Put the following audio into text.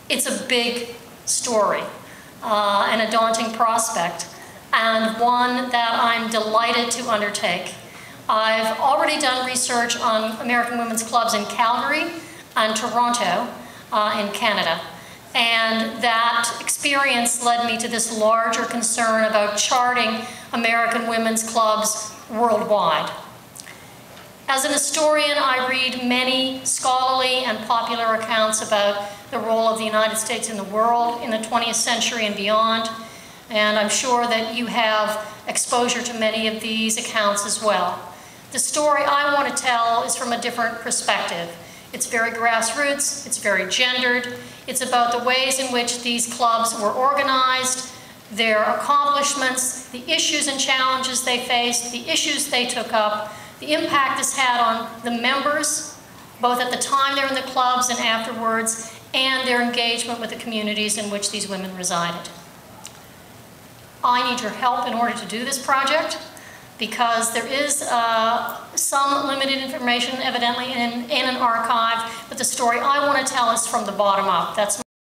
It's a big story and a daunting prospect, and one that I'm delighted to undertake. I've already done research on American women's clubs in Calgary and Toronto in Canada, and that experience led me to this larger concern about charting American women's clubs worldwide. As an historian, I read many scholarly and popular accounts about the role of the United States in the world in the 20th century and beyond, and I'm sure that you have exposure to many of these accounts as well. The story I want to tell is from a different perspective. It's very grassroots, it's very gendered, it's about the ways in which these clubs were organized, their accomplishments, the issues and challenges they faced, the issues they took up, the impact this had on the members, both at the time they're in the clubs and afterwards, and their engagement with the communities in which these women resided. I need your help in order to do this project, because there is some limited information evidently in an archive, but the story I want to tell is from the bottom up. That's